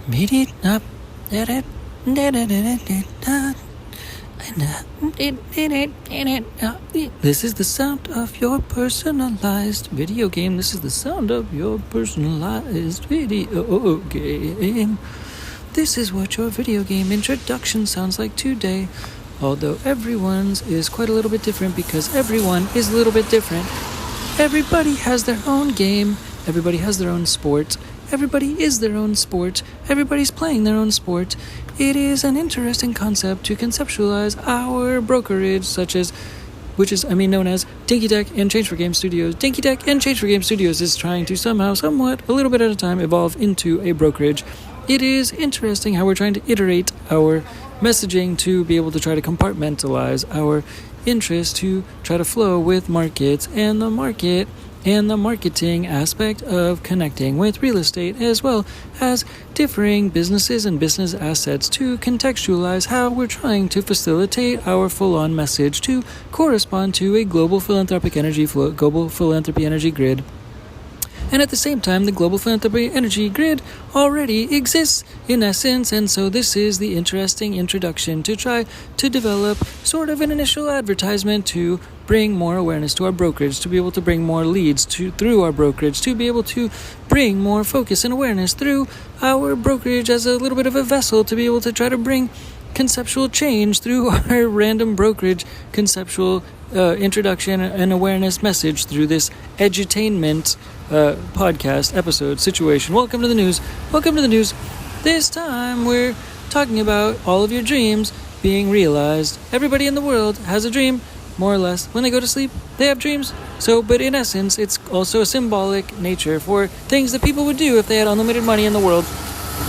This is the sound of your personalized video game. This is the sound of your personalized video game. This is what your video game introduction sounds like today. Although everyone's is quite a little bit different because everyone is a little bit different. Everybody has their own game. Everybody has their own sport. Everybody is their own sport. Everybody's playing their own sport. It is an interesting concept to conceptualize our brokerage, known as Dinky Deck and Change for Game Studios. Dinky Deck and Change for Game Studios is trying to somewhat, a little bit at a time, evolve into a brokerage. It is interesting how we're trying to iterate our messaging to be able to try to compartmentalize our interest to try to flow with markets and the market and the marketing aspect of connecting with real estate, as well as differing businesses and business assets to contextualize how we're trying to facilitate our full-on message to correspond to a global philanthropic energy flow, global philanthropy energy grid. And at the same time, the global philanthropy energy grid already exists in essence, and so this is the interesting introduction to try to develop sort of an initial advertisement to bring more awareness to our brokerage, to be able to bring more leads through our brokerage, to be able to bring more focus and awareness through our brokerage as a little bit of a vessel to be able to try to bring conceptual change through our random brokerage conceptual introduction and awareness message through this edutainment podcast episode situation. Welcome to the news. This time we're talking about all of your dreams being realized. Everybody in the world has a dream, more or less. When they go to sleep, they have dreams. But in essence, it's also a symbolic nature for things that people would do if they had unlimited money in the world.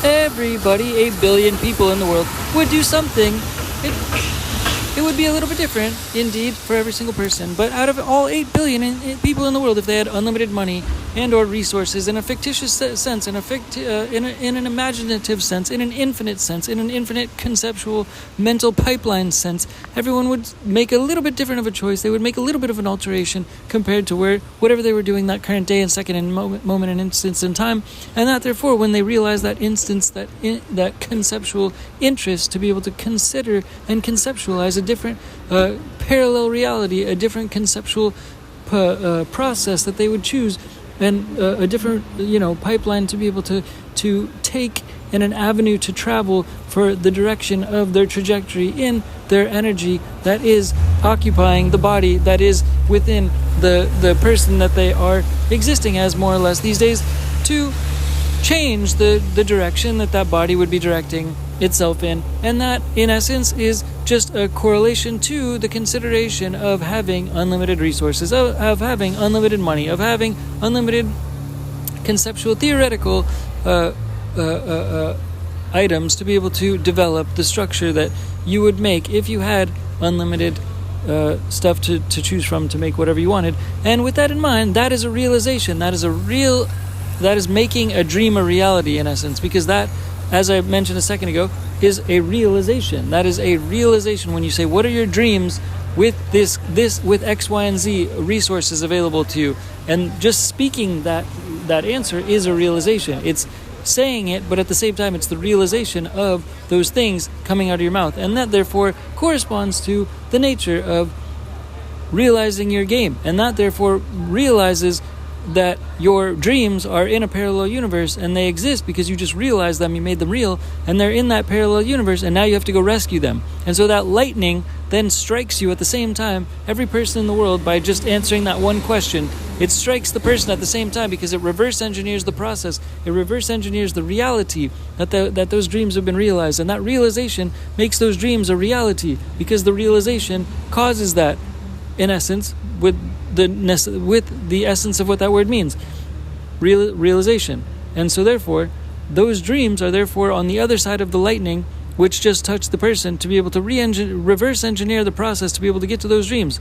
Everybody, 8 billion people in the world, would do something. It would be a little bit different, indeed, for every single person. But out of all 8 billion people in the world, if they had unlimited money and or resources in a fictitious sense, in an imaginative sense, in an infinite sense, in an infinite conceptual mental pipeline sense, everyone would make a little bit different of a choice. They would make a little bit of an alteration compared to whatever they were doing that current day and second and moment and instance in time. And that, therefore, when they realize that instance, that conceptual interest to be able to consider and conceptualize a different parallel reality, a different conceptual process that they would choose, and a different pipeline to be able to take and an avenue to travel for the direction of their trajectory in their energy that is occupying the body that is within the person that they are existing as, more or less these days, to change the direction that body would be directing itself in. And that, in essence, is just a correlation to the consideration of having unlimited resources, of having unlimited money, of having unlimited conceptual, theoretical items to be able to develop the structure that you would make if you had unlimited stuff to choose from to make whatever you wanted. And with that in mind, that is a realization. That is making a dream a reality, in essence, because that, as I mentioned a second ago, is a realization. That is a realization when you say, what are your dreams with this with X, Y, and Z resources available to you? And just speaking that answer is a realization. It's saying it, but at the same time, it's the realization of those things coming out of your mouth. And that, therefore, corresponds to the nature of realizing your game. And that, therefore, realizes that your dreams are in a parallel universe, and they exist because you just realized them, you made them real, and they're in that parallel universe, and now you have to go rescue them. And so that lightning then strikes you at the same time, every person in the world, by just answering that one question. It strikes the person at the same time because it reverse engineers the process. It reverse engineers the reality that those dreams have been realized, and that realization makes those dreams a reality because the realization causes that, in essence, with the essence of what that word means, realization. And so therefore, those dreams are therefore on the other side of the lightning, which just touched the person, to be able to reverse engineer the process to be able to get to those dreams.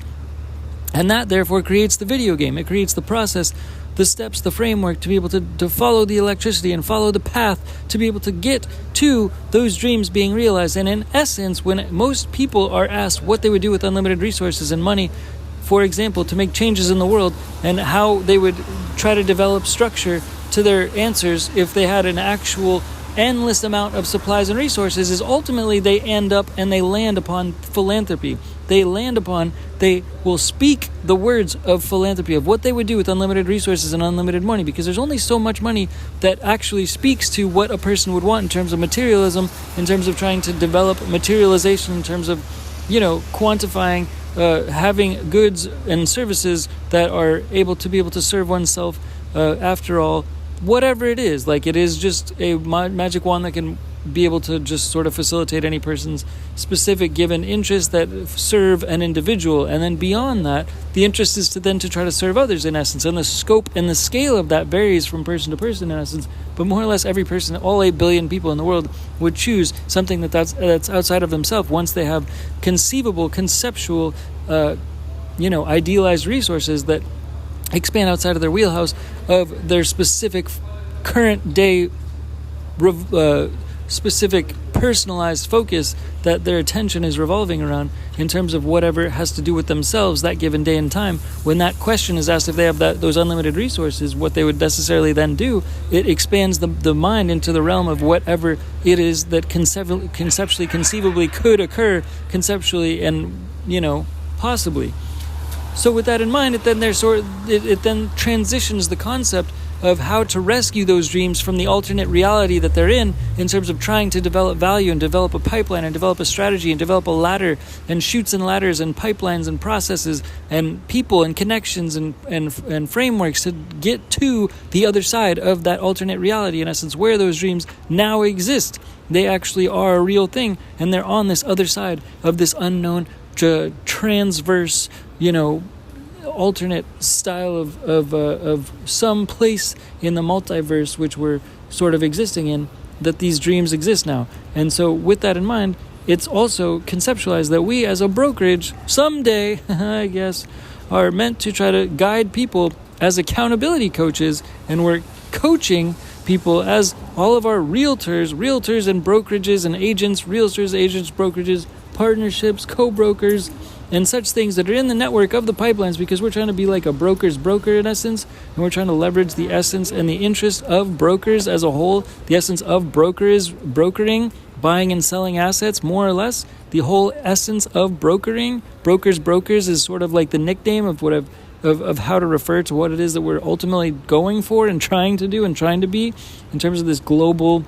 And that therefore creates the video game. It creates the process, the steps, the framework to be able to follow the electricity and follow the path to be able to get to those dreams being realized. And in essence, when most people are asked what they would do with unlimited resources and money, for example, to make changes in the world, and how they would try to develop structure to their answers if they had an actual endless amount of supplies and resources is ultimately they end up and they land upon philanthropy. They will speak the words of philanthropy, of what they would do with unlimited resources and unlimited money, because there's only so much money that actually speaks to what a person would want in terms of materialism, in terms of trying to develop materialization, in terms of, quantifying, having goods and services that are able to serve oneself, after all, whatever it is. Like, it is just a magic wand that can be able to just sort of facilitate any person's specific given interest that serve an individual. And then beyond that, the interest is to try to serve others, in essence. And the scope and the scale of that varies from person to person, in essence. But more or less every person, all 8 billion people in the world, would choose something that's outside of themselves once they have conceptual, idealized resources that expand outside of their wheelhouse of their specific current day specific personalized focus that their attention is revolving around in terms of whatever has to do with themselves that given day and time. When that question is asked if they have those unlimited resources, what they would necessarily then do, it expands the mind into the realm of whatever it is that conceivably could occur conceptually and, possibly. So with that in mind, it then transitions the concept of how to rescue those dreams from the alternate reality that they're in terms of trying to develop value and develop a pipeline and develop a strategy and develop a ladder and chutes and ladders and pipelines and processes and people and connections and frameworks to get to the other side of that alternate reality, in essence, where those dreams now exist. They actually are a real thing, and they're on this other side of this unknown transverse, alternate style of some place in the multiverse which we're sort of existing in, that these dreams exist now. And so with that in mind, it's also conceptualized that we as a brokerage someday, I guess, are meant to try to guide people as accountability coaches, and we're coaching people as all of our realtors and brokerages and agents, brokerages, partnerships, co-brokers, and such things that are in the network of the pipelines, because we're trying to be like a broker's broker, in essence, and we're trying to leverage the essence and the interest of brokers as a whole. The essence of brokering, buying and selling assets, more or less. The whole essence of brokers is sort of like the nickname of of how to refer to what it is that we're ultimately going for and trying to do and trying to be in terms of this global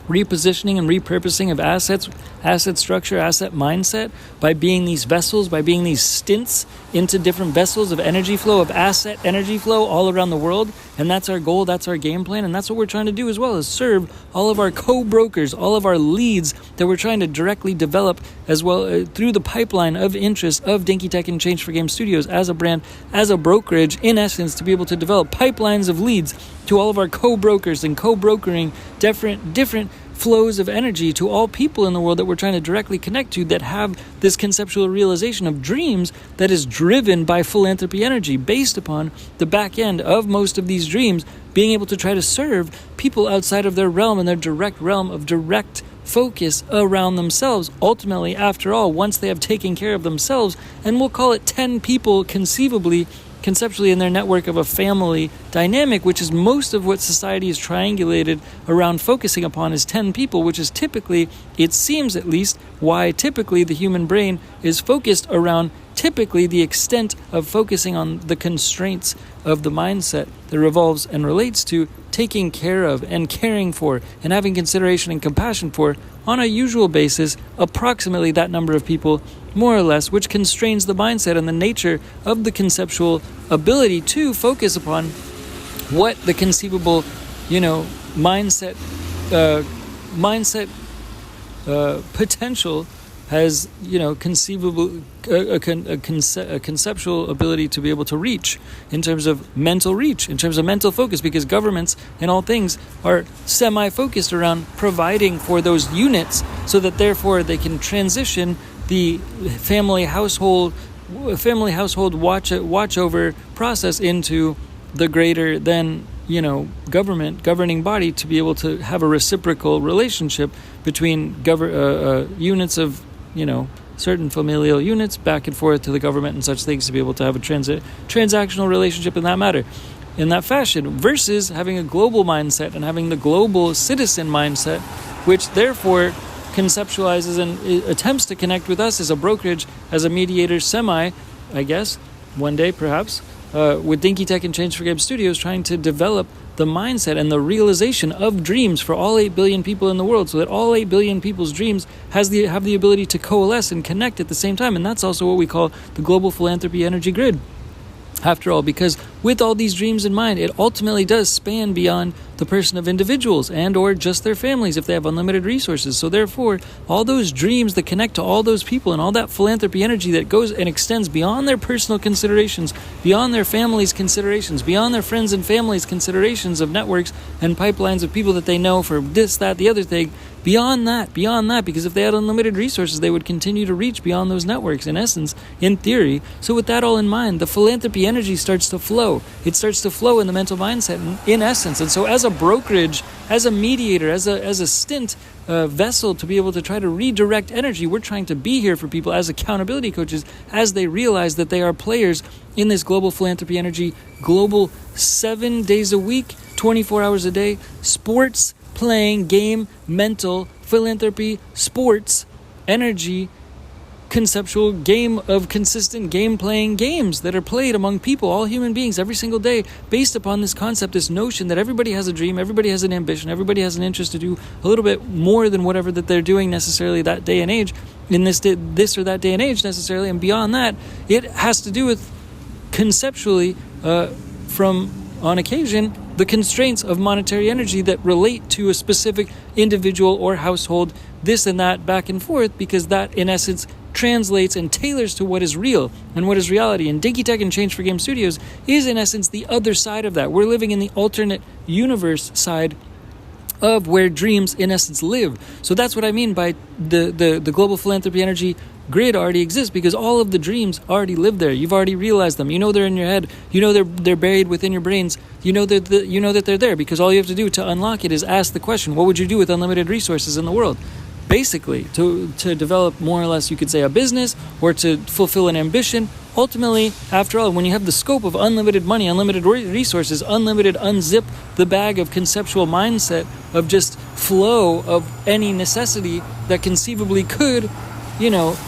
repositioning and repurposing of assets, asset structure, asset mindset, by being these vessels, by being these stints into different vessels of energy flow, of asset energy flow all around the world. And that's our goal, that's our game plan, and that's what we're trying to do as well, is serve all of our co-brokers, all of our leads that we're trying to directly develop as well through the pipeline of interest of Dinky Tech and Change for Game Studios as a brand, as a brokerage, in essence, to be able to develop pipelines of leads to all of our co-brokers and co-brokering different flows of energy to all people in the world that we're trying to directly connect to, that have this conceptual realization of dreams that is driven by philanthropy energy, based upon the back end of most of these dreams being able to try to serve people outside of their realm and their direct realm of direct focus around themselves. Ultimately, after all, once they have taken care of themselves, and we'll call it 10 people conceptually in their network of a family dynamic, which is most of what society is triangulated around focusing upon, is 10 people, which is typically, it seems at least, why typically the human brain is focused around typically the extent of focusing on the constraints of the mindset that revolves and relates to taking care of and caring for and having consideration and compassion for, on a usual basis, approximately that number of people, more or less, which constrains the mindset and the nature of the conceptual ability to focus upon what the conceivable, mindset potential has, conceivable a conceptual ability to be able to reach in terms of mental reach, in terms of mental focus, because governments and all things are semi-focused around providing for those units so that therefore they can transition the family household watch over process into the greater than government governing body, to be able to have a reciprocal relationship between units of certain familial units back and forth to the government and such things, to be able to have a transactional relationship in that matter. in that fashion, versus having a global mindset and having the global citizen mindset, which therefore conceptualizes and attempts to connect with us as a brokerage, as a mediator, I guess, one day perhaps, with Dinky Tech and Change for Game Studios, trying to develop the mindset and the realization of dreams for all 8 billion people in the world, so that all 8 billion people's dreams have the ability to coalesce and connect at the same time. And that's also what we call the global philanthropy energy grid. After all, because with all these dreams in mind, it ultimately does span beyond the person of individuals and or just their families if they have unlimited resources. So therefore, all those dreams that connect to all those people and all that philanthropy energy that goes and extends beyond their personal considerations, beyond their families' considerations, beyond their friends and families' considerations of networks and pipelines of people that they know for this, that, the other thing, beyond that, because if they had unlimited resources, they would continue to reach beyond those networks, in essence, in theory. So with that all in mind, the philanthropy energy starts to flow. It starts to flow in the mental mindset, in essence. And so as a brokerage, as a mediator, as a stint vessel to be able to try to redirect energy, we're trying to be here for people as accountability coaches as they realize that they are players in this global philanthropy energy, global 7 days a week, 24 hours a day, sports, playing, game, mental, philanthropy, sports, energy, conceptual game of consistent game-playing games that are played among people, all human beings, every single day, based upon this concept, this notion that everybody has a dream, everybody has an ambition, everybody has an interest to do a little bit more than whatever that they're doing necessarily that day and age, in this or that day and age necessarily, and beyond that, it has to do with conceptually, from on occasion, the constraints of monetary energy that relate to a specific individual or household, this and that, back and forth, because that, in essence, translates and tailors to what is real and what is reality. And Dinky Tech and Change for Game Studios is, in essence, the other side of that. We're living in the alternate universe side of where dreams, in essence, live. So that's what I mean by the global philanthropy energy grid already exists, because all of the dreams already live there. You've already realized them. You know they're in your head. You know they're buried within your brains. You know that they're there, because all you have to do to unlock it is ask the question, what would you do with unlimited resources in the world? Basically, to develop more or less, you could say, a business, or to fulfill an ambition. Ultimately, after all, when you have the scope of unlimited money, unlimited resources, unzip the bag of conceptual mindset of just flow of any necessity that conceivably could,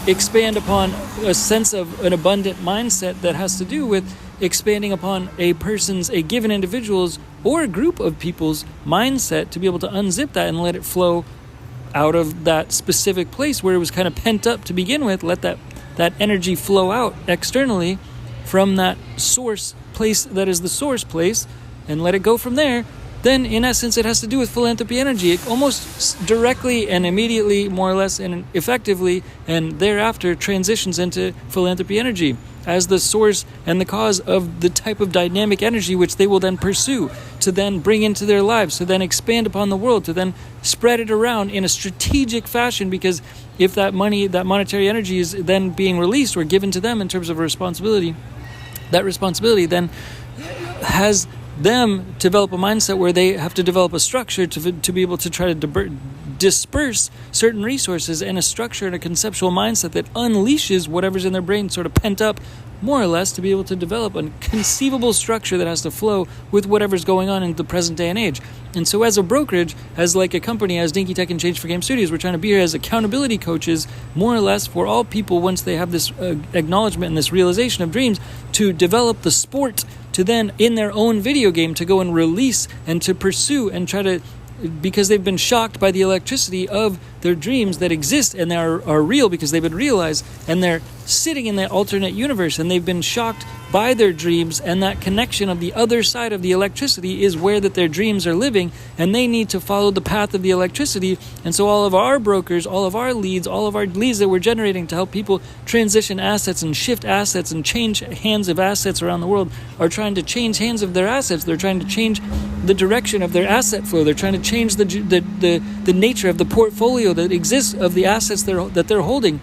expand upon a sense of an abundant mindset that has to do with expanding upon a given individual's or a group of people's mindset, to be able to unzip that and let it flow out of that specific place where it was kind of pent up to begin with. Let that energy flow out externally from that source place that is the source place, and let it go from there. Then, in essence, it has to do with philanthropy energy. It almost directly and immediately, more or less, and effectively, and thereafter transitions into philanthropy energy as the source and the cause of the type of dynamic energy which they will then pursue, to then bring into their lives, to then expand upon the world, to then spread it around in a strategic fashion. Because if that monetary energy is then being released or given to them in terms of a responsibility, that responsibility then has them develop a mindset where they have to develop a structure to be able to try to disperse certain resources, and a structure and a conceptual mindset that unleashes whatever's in their brain sort of pent up, more or less, to be able to develop a conceivable structure that has to flow with whatever's going on in the present day and age. And so as a brokerage, as like a company, as Dinky Tech and Change for Game Studios, we're trying to be here as accountability coaches, more or less, for all people, once they have this acknowledgement and this realization of dreams, to develop the sport to then, in their own video game, to go and release and to pursue and try to, because they've been shocked by the electricity of their dreams that exist and are real because they've been realized, and they're sitting in that alternate universe, and they've been shocked by their dreams, and that connection of the other side of the electricity is where that their dreams are living, and they need to follow the path of the electricity. And so all of our brokers, all of our leads that we're generating to help people transition assets and shift assets and change hands of assets around the world, are trying to change hands of their assets. They're trying to change the direction of their asset flow. They're trying to change the nature of the portfolio that exists of the assets that they're holding,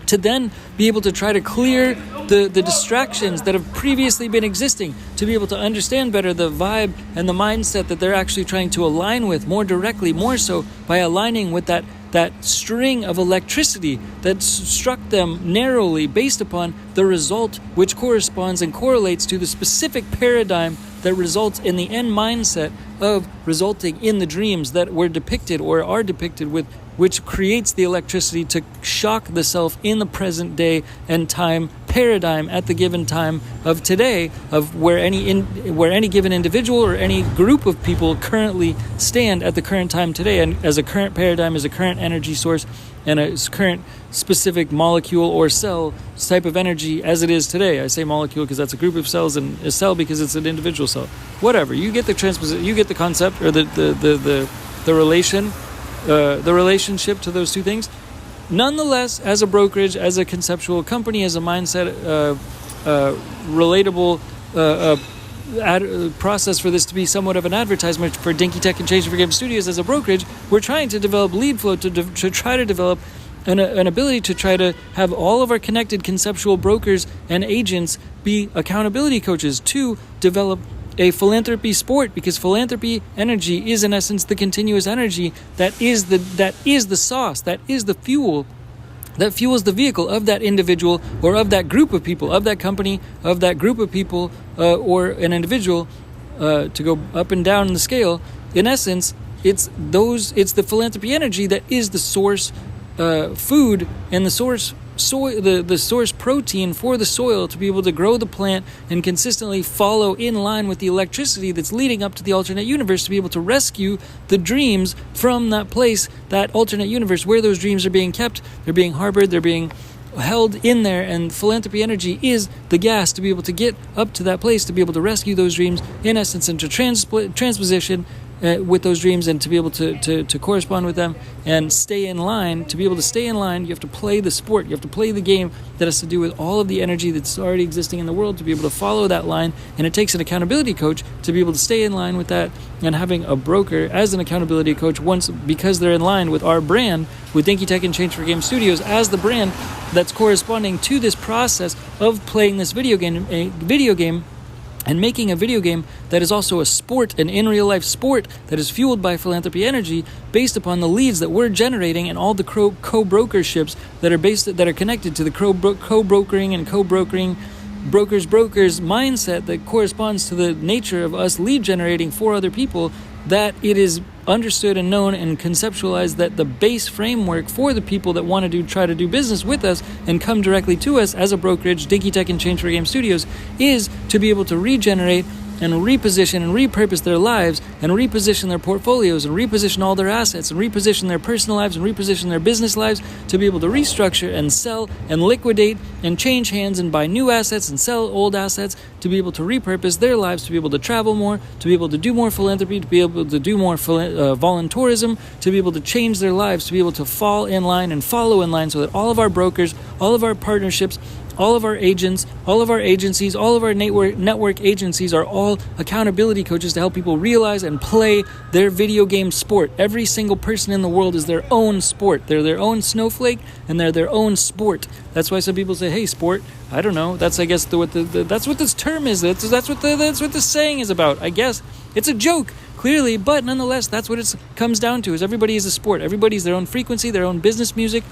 to then be able to try to clear the distractions that have previously been existing, to be able to understand better the vibe and the mindset that they're actually trying to align with more directly, more so by aligning with that that string of electricity that struck them narrowly based upon the result which corresponds and correlates to the specific paradigm that results in the end mindset of resulting in the dreams that were depicted or are depicted with, which creates the electricity to shock the self in the present day and time paradigm at the given time of today, of where any given individual or any group of people currently stand at the current time today, and as a current paradigm, as a current energy source, and a current specific molecule or cell type of energy as it is today. I say molecule because that's a group of cells, and a cell because it's an individual cell. Whatever, you get the concept, or the relationship to those two things. Nonetheless, as a brokerage, as a conceptual company, as a mindset, relatable process for this to be somewhat of an advertisement for Dinky Tech and Change for Game Studios, as a brokerage, we're trying to develop lead flow to try to develop an ability to try to have all of our connected conceptual brokers and agents be accountability coaches, to develop a philanthropy sport, because philanthropy energy is in essence the continuous energy that is the sauce, that is the fuel that fuels the vehicle of that individual or of that group of people, of that company, of that group of people, or an individual, to go up and down in the scale. In essence, it's the philanthropy energy that is the source food and the source the source protein for the soil to be able to grow the plant and consistently follow in line with the electricity that's leading up to the alternate universe, to be able to rescue the dreams from that place, that alternate universe where those dreams are being kept, they're being harbored, they're being held in there, and philanthropy energy is the gas to be able to get up to that place, to be able to rescue those dreams in essence, and to transposition with those dreams, and to be able to correspond with them and stay in line. To be able to stay in line, you have to play the sport, you have to play the game that has to do with all of the energy that's already existing in the world, to be able to follow that line. And it takes an accountability coach to be able to stay in line with that, and having a broker as an accountability coach, because they're in line with our brand, with Dinky Tech and Change for Game Studios as the brand that's corresponding to this process of playing this video game, and making a video game that is also a sport, an in real life sport that is fueled by philanthropy energy, based upon the leads that we're generating and all the co-brokerships that are connected to the co-brokering and co-brokering brokers mindset that corresponds to the nature of us lead generating for other people. That it is understood and known and conceptualized that the base framework for the people that want to try to do business with us and come directly to us as a brokerage, Dinky Tech and Change for Game Studios, is to be able to regenerate and reposition and repurpose their lives, and reposition their portfolios, and reposition all their assets, and reposition their personal lives, and reposition their business lives, to be able to restructure and sell and liquidate and change hands and buy new assets and sell old assets, to be able to repurpose their lives, to be able to travel more, to be able to do more philanthropy, to be able to do more volunteerism, to be able to change their lives, to be able to fall in line and follow in line, so that all of our brokers, all of our partnerships, all of our agents, all of our agencies, all of our network agencies are all accountability coaches to help people realize and play their video game sport. Every single person in the world is their own sport. They're their own snowflake, and they're their own sport. That's why some people say, "Hey, sport." I don't know. That's, I guess, that's what this term is. That's what the saying is about. I guess it's a joke, clearly, but nonetheless, that's what it comes down to. Is everybody is a sport. Everybody's their own frequency, their own business music.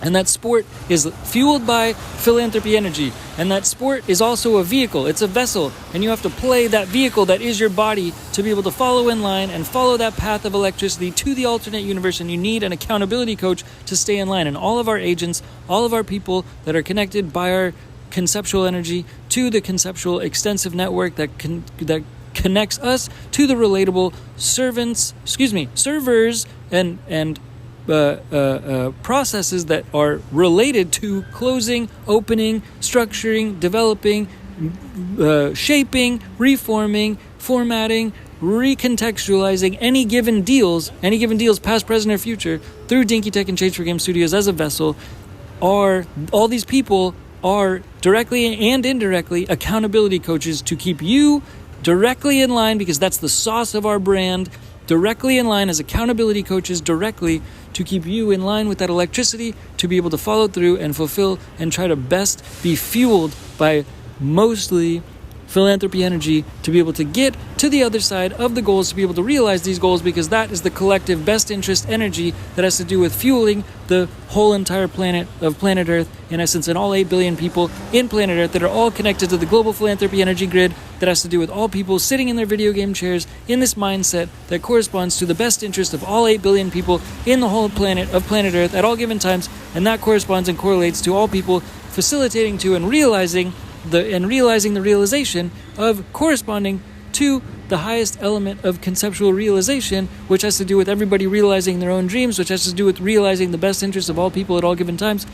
And that sport is fueled by philanthropy energy. And that sport is also a vehicle. It's a vessel. And you have to play that vehicle that is your body to be able to follow in line and follow that path of electricity to the alternate universe. And you need an accountability coach to stay in line. And all of our agents, all of our people that are connected by our conceptual energy to the conceptual extensive network that connects us to the relatable servers and processes that are related to closing, opening, structuring, developing, shaping, reforming, formatting, recontextualizing any given deals past, present, or future through Dinky Tech and Change for Game Studios as a vessel. All these people are directly and indirectly accountability coaches to keep you directly in line, because that's the sauce of our brand, directly in line as accountability coaches, directly to keep you in line with that electricity, to be able to follow through and fulfill and try to best be fueled by mostly philanthropy energy to be able to get to the other side of the goals, to be able to realize these goals, because that is the collective best interest energy that has to do with fueling the whole entire planet of planet Earth, in essence, and all 8 billion people in planet Earth that are all connected to the global philanthropy energy grid that has to do with all people sitting in their video game chairs in this mindset that corresponds to the best interest of all 8 billion people in the whole planet of planet Earth at all given times, and that corresponds and correlates to all people facilitating to and realizing the realization of corresponding to the highest element of conceptual realization, which has to do with everybody realizing their own dreams, which has to do with realizing the best interest of all people at all given times,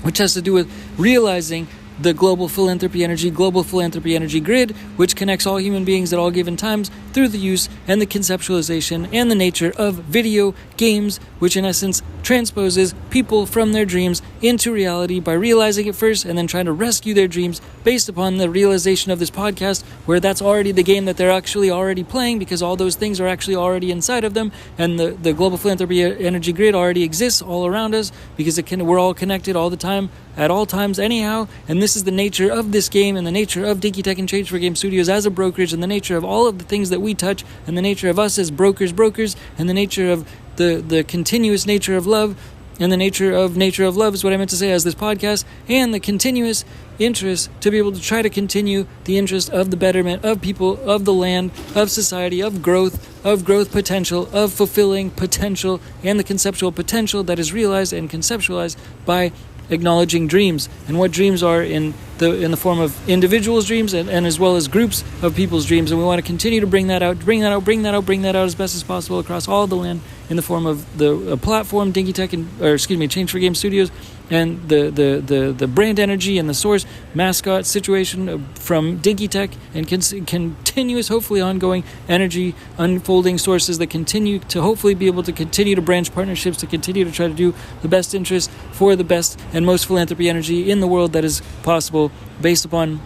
which has to do with realizing the global philanthropy energy grid, which connects all human beings at all given times through the use and the conceptualization and the nature of video games, which in essence transposes people from their dreams into reality by realizing it first and then trying to rescue their dreams based upon the realization of this podcast, where that's already the game that they're actually already playing, because all those things are actually already inside of them, and the global philanthropy energy grid already exists all around us, because we're all connected all the time at all times anyhow. And this is the nature of this game, and the nature of Dinky Tech and Change for Game Studios as a brokerage, and the nature of all of the things that we touch, and the nature of us as brokers, and the nature of the continuous nature of love, and the nature of love is what I meant to say as this podcast, and the continuous interest to be able to try to continue the interest of the betterment of people, of the land, of society, of growth potential, of fulfilling potential, and the conceptual potential that is realized and conceptualized by acknowledging dreams, and what dreams are in the form of individuals' dreams and as well as groups of people's dreams. And we want to continue to bring that out as best as possible across all the land in the form of the platform Dinky Tech Change for Game Studios, and the brand energy and the source mascot situation from Dinky Tech, and continuous, hopefully ongoing energy unfolding sources that continue to hopefully be able to continue to branch partnerships to continue to try to do the best interest for the best and most philanthropy energy in the world that is possible, based upon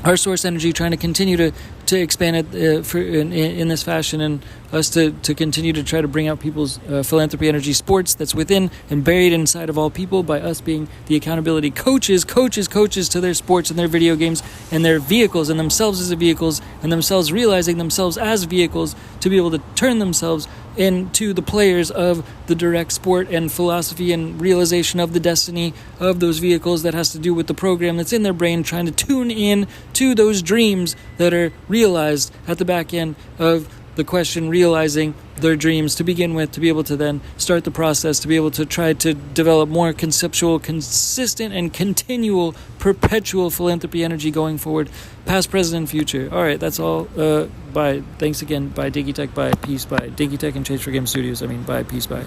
our source energy trying to continue to expand it in this fashion, and us to continue to try to bring out people's philanthropy energy sports that's within and buried inside of all people, by us being the accountability coaches to their sports and their video games and their vehicles, and themselves as vehicles, and themselves realizing themselves as vehicles to be able to turn themselves into the players of the direct sport and philosophy and realization of the destiny of those vehicles that has to do with the program that's in their brain, trying to tune in to those dreams that are realized at the back end of the question, realizing their dreams to begin with, to be able to then start the process, to be able to try to develop more conceptual, consistent, and continual, perpetual philanthropy energy going forward, past, present, and future. All right, that's all. Bye. Thanks again. Bye, Dinky Tech. Bye. Peace. Bye. Dinky Tech and Change for Game Studios. Bye. Peace. Bye.